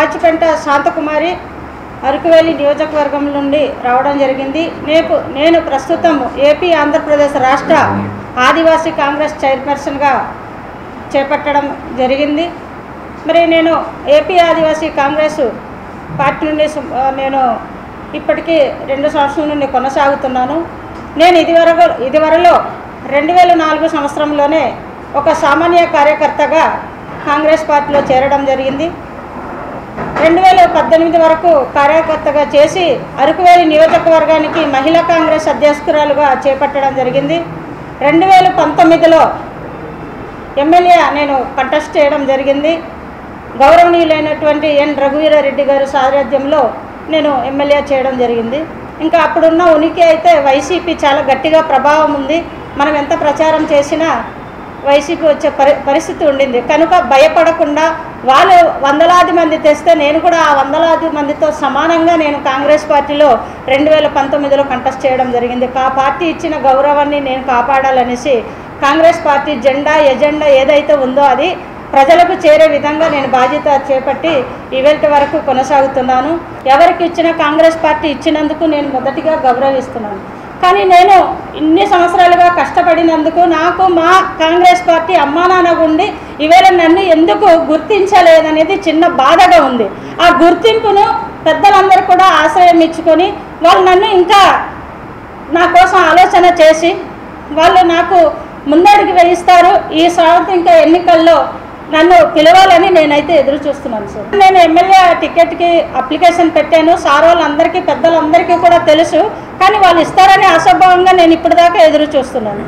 బాచిపెంట శాంతకుమారి అరకువేలి నియోజకవర్గం నుండి రావడం జరిగింది. నేను ప్రస్తుతం ఏపీ ఆంధ్రప్రదేశ్ రాష్ట్ర ఆదివాసీ కాంగ్రెస్ చైర్పర్సన్గా చేపట్టడం జరిగింది. మరి నేను ఏపీ ఆదివాసీ కాంగ్రెస్ పార్టీ నుండి నేను ఇప్పటికీ 2 సంవత్సరాల నుండి కొనసాగుతున్నాను. నేను ఇదివరలో 2004 సంవత్సరంలోనే ఒక సామాన్య కార్యకర్తగా కాంగ్రెస్ పార్టీలో చేరడం జరిగింది. 2018 వరకు కార్యకర్తగా చేసి అరకువేలి నియోజకవర్గానికి మహిళా కాంగ్రెస్ అధ్యక్షురాలుగా చేపట్టడం జరిగింది. 2019లో ఎమ్మెల్యే నేను కంటెస్ట్ చేయడం జరిగింది. గౌరవనీయులైనటువంటి ఎన్ రఘువీరారెడ్డి గారి సారథ్యంలో నేను ఎమ్మెల్యే చేయడం జరిగింది. ఇంకా అప్పుడున్న ఉనికి అయితే వైసీపీ చాలా గట్టిగా ప్రభావం ఉంది. మనం ఎంత ప్రచారం చేసినా వైసీపీ వచ్చే పరిస్థితి ఉండింది. కనుక భయపడకుండా వాళ్ళు వందలాది మంది తెస్తే నేను కూడా ఆ వందలాది మందితో సమానంగా నేను కాంగ్రెస్ పార్టీలో 2019లో కంటెస్ట్ చేయడం జరిగింది. ఆ పార్టీ ఇచ్చిన గౌరవాన్ని నేను కాపాడాలనేసి కాంగ్రెస్ పార్టీ ఎజెండా ఏదైతే ఉందో అది ప్రజలకు చేరే విధంగా నేను బాధ్యత చేపట్టి ఈవెల్ట్ వరకు కొనసాగుతున్నాను. ఎవరికి ఇచ్చిన కాంగ్రెస్ పార్టీ ఇచ్చినందుకు నేను మొదటిగా గౌరవిస్తున్నాను. కానీ నేను ఇన్ని సంవత్సరాలుగా కష్టపడినందుకు నాకు మా కాంగ్రెస్ పార్టీ అమ్మా నాన్న ఉండి ఈవేళ నన్ను ఎందుకు గుర్తించలేదనేది చిన్న బాధగా ఉంది. ఆ గుర్తింపును పెద్దలందరూ కూడా ఆశ్రయం ఇచ్చుకొని వాళ్ళు నన్ను ఇంకా నా కోసం ఆలోచన చేసి వాళ్ళు నాకు ముందడుగు వేయిస్తారు. ఈ సంవత్సరం ఇంకా ఎన్నికల్లో నన్ను పిలవాలని నేనైతే ఎదురు చూస్తున్నాను సార్. నేను ఎమ్మెల్యే టికెట్కి అప్లికేషన్ పెట్టాను. సార్ వాళ్ళందరికీ పెద్దలందరికీ కూడా తెలుసు. కానీ వాళ్ళు ఇస్తారని అసంభవంగా నేను ఇప్పటిదాకా ఎదురు చూస్తున్నాను.